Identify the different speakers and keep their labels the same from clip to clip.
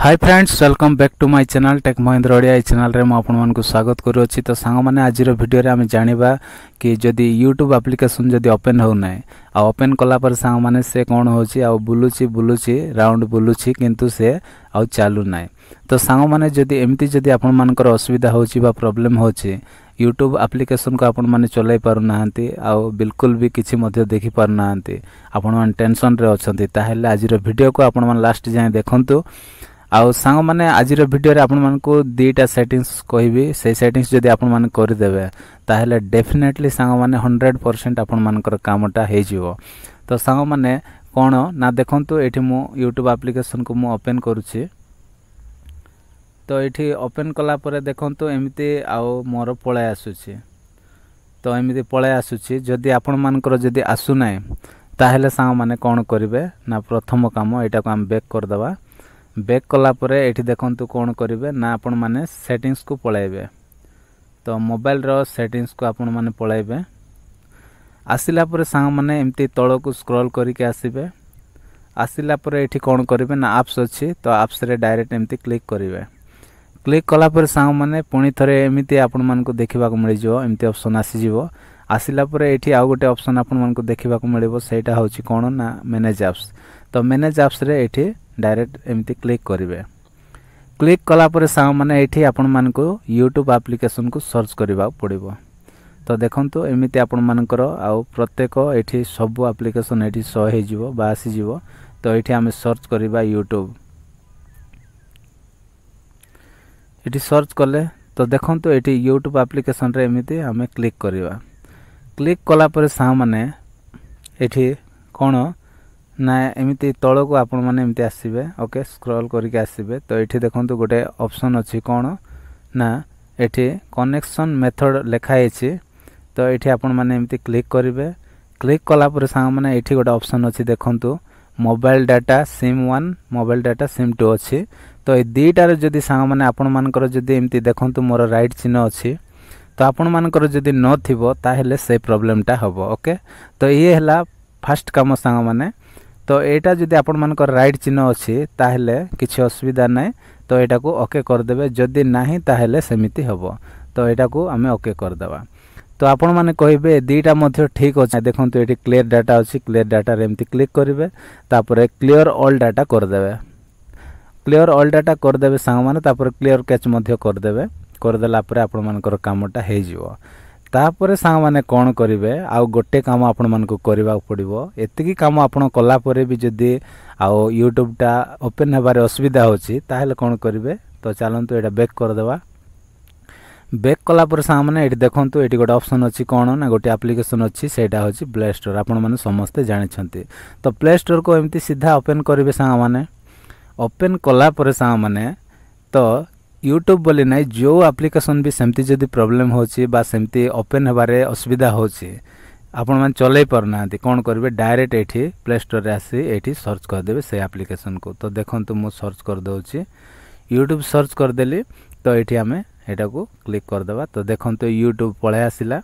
Speaker 1: Hi friends welcome back to my channel tech Mahendra Odia channel रे मैं आपन को स्वागत करूँगी। तो सांग मैंने आज वीडियो रे आम जानिबा कि जदि यूट्यूब एप्लिकेशन जदि ओपन हो ना आ ओपन कला पर सांग माने से कौन होची आ बुलुची राउंड बुलुची किंतु से आ चालू ना। तो सांग माने जदि एमती जदि आपन मानकर असुविधा होची बा प्रॉब्लम होची यूट्यूब एप्लिकेशन को आपण माने चलाई पारु नाहंती आ बिल्कुल भी किछि मध्ये देखि पारु नाहंती आपण मान टेंशन रे अछंती ताहेले आज वीडियो को आपण मान लास्ट जाय देखंतु। आउ सांग माने आज वीडियो रे आपण मान को दीटा सेटिंग्स कहबी से सेटिंग्स जदि आपण मान कर देबे ताहेले डेफिनेटली सांग माने 100% आपण मानकर कामटा हे जिवो। तो सांग माने कोन ना देखंतु एठी मु YouTube एप्लिकेशन को मु ओपन करूची। तो एठी ओपन कला परे देखंतु एमिति आउ मोर पळे आसुची। तो एमिति पळे आसुची जदि आपण मानकर जदि आसु नै ताहेले सांग माने कोन करिवे ना प्रथम काम एटा को हम बैक कर दबा। बैक कला परे एठी देखंतु कोन करिवे ना आपण माने सेटिंग्स को पळाइबे। तो मोबाइल रो सेटिंग्स को आपण माने पळाइबे। आसिला परे सांग माने एम्ति तळ को स्क्रॉल करिके आसीबे। आसिला परे एठी कोन करिवे ना एप्स अछि तो एप्स रे डायरेक्ट एम्ति क्लिक करिवे। क्लिक कला परे सांग माने पुणी थरे एमिति आपण मान को देखिबा को मिलि जिवो एम्ति ऑप्शन आसी जिवो। आसिला परे एठी आ गोटे ऑप्शन आपण मान को देखिबा को मिलिबो सेटा होछि कोन ना मैनेज एप्स। तो मैनेज एप्स रे एठी डायरेक्ट एमती क्लिक करिवे। क्लिक कला परे सांग माने एठी आपण मान को YouTube एप्लिकेशन को सर्च करबा पड़िबो। तो देखंतु एमिति आपण मानकर आ प्रत्येक एठी सब एप्लिकेशन एठी शो हे जिवो बा आसी जिवो। तो एठी हमें सर्च करबा YouTube। एठी सर्च कले तो देखंतु एठी YouTube एप्लिकेशन रे एमिति हमें क्लिक करबा। क्लिक कला परे सांग माने एठी कोन ना एमिति तळ को आपण माने एमिति आसीबे। ओके स्क्रॉल करके आसीबे। तो एठी देखंतु गोटे ऑप्शन अछि कोन ना एठी कनेक्शन मेथड लेखा हेछि। तो एठी आपण माने एमिति क्लिक करिवे। क्लिक कला पर सांग माने एठी गोटे ऑप्शन अछि देखंतु mobile data SIM 1 mobile data SIM 2 अछि। तो ए दीटा रे जदी सांग माने आपण मानकर जदी एमिति देखंतु मोर राइट चिन्ह अछि तो आपण मानकर जदी न थिबो ताहेले से प्रॉब्लमटा हबो। ओके तो ये हला फर्स्ट काम सांग माने। तो एटा जदि आपण मानकर राइट चिन्ह अछि ताहेले किछि असुविधा नै। तो एटा को ओके कर देबे जदि नाही ताहेले सेमिति हबो। तो एटा को हमें ओके कर देबा। तो आपण माने कहिबे दीटा मध्ये ठीक अछि। देखंतु एटी क्लियर डाटा अछि क्लियर डाटा रे एमति क्लिक करिवे तापर क्लियर ऑल डाटा कर देबे। क्लियर ऑल डाटा कर देबे सांग माने तापर क्लियर कैच मध्ये कर देबे। कर देला परे आपण मानकर कामटा हे जिवो। तापरे सांग माने कोन करिवे आ गोटे काम आपण मान को करबा पड़िबो। एतिकी काम आपण कला परे भी जदी आ YouTube टा ओपन हेबारे असुविधा होची ताहेले कोन करिवे। तो चलंतु एटा बैक कर देबा। बैक कला पर सांग माने एटी देखंतु एटी गोटे ऑप्शन अछि कोन ना गोटे एप्लिकेशन अछि सेटा होची प्ले स्टोर। आपण माने समस्त जानि छथि। तो प्ले स्टोर को एमती सीधा ओपन करिवे सांग माने। ओपन कला पर सांग माने तो YouTube बोली नै जो एप्लिकेशन भी सेमती जदी प्रॉब्लम होची बा सेमती ओपन हेबारे असुविधा होची आपण मान चलै परनांती कोन करबे डायरेक्ट एठी प्ले स्टोर रे आसी एठी सर्च कर देबे से एप्लिकेशन को। तो देखंतु मु सर्च कर दोची YouTube सर्च कर देली। तो एठी हमें एटा को क्लिक कर देबा। तो देखंतु YouTube पळे आसिला।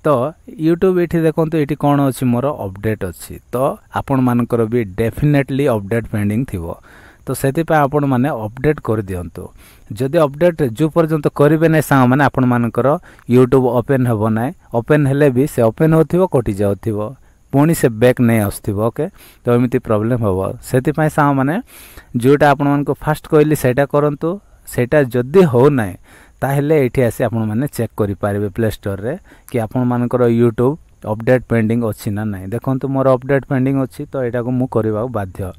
Speaker 1: तो YouTube एठी देखंतु एठी कोन अछि मोर अपडेट अछि। तो आपण मानकर भी डेफिनेटली अपडेट पेंडिंग थिवो। तो सेति पा आपण माने अपडेट कर दियंतु। जदि अपडेट जो पर्यंत करिवे नै सांग माने आपण मानकर YouTube ओपन हेबो नै। ओपन हेले भी से ओपन होथिवो कटि जाउथिवो पुणी से बैक नै आस्थिवो। ओके तो एमिति प्रॉब्लम होबो। सेति पा सांग माने जोटा आपण मान को फर्स्ट कहली सेटा करंतु। सेटा जदि हो नै ताहेले एठी आसी आपण माने चेक करि पारिबे प्ले स्टोर रे कि आपण मानकर YouTube अपडेट पेंडिंग अछि ना नै। देखंतु मोर अपडेट पेंडिंग अछि तो एटा को मु करबा बाध्य।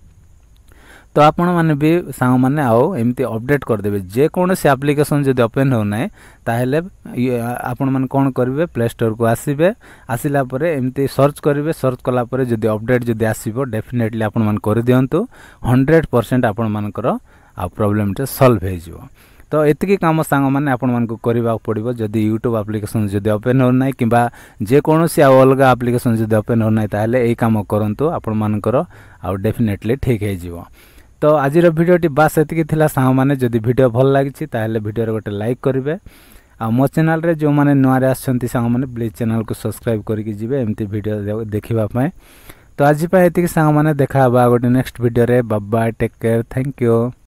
Speaker 1: तो आपण माने भी सांग माने आओ एमती अपडेट कर देबे। जे कोनोसी एप्लिकेशन जदि ओपन हो नै ताहेले आपण माने कोन करिवे प्ले स्टोर को आसीबे। आसिला परे एमती सर्च करिवे। सर्च कला परे जदि अपडेट जदि आसीबो डेफिनेटली आपण माने कर दियंतु 100% आपण मानकर आ प्रॉब्लम टे सॉल्व हे जिवो। तो एतिकी काम सांग माने आपण मान को करबा पड़िबो जदि YouTube एप्लिकेशन जदि ओपन हो नै किबा जे कोनोसी अलगा एप्लिकेशन जदि ओपन हो नै ताहेले एई काम करंतु आपण मानकर आ डेफिनेटली ठीक हे जिवो। तो आज भिडियोटी बास एतिकी थिला सांग माने जदि वीडियो भल लागिछि ताहेले वीडियो रे गोटे लाइक करिवे। आ मो चैनल रे जो माने नुआ रे आछंती सांग माने प्लीज चैनल को सब्सक्राइब करके जिवे एमती वीडियो देखिबा पय। तो आज एतिकी सांग माने देखा बा गोटे नेक्स्ट वीडियो रे। Bye bye take care thank you.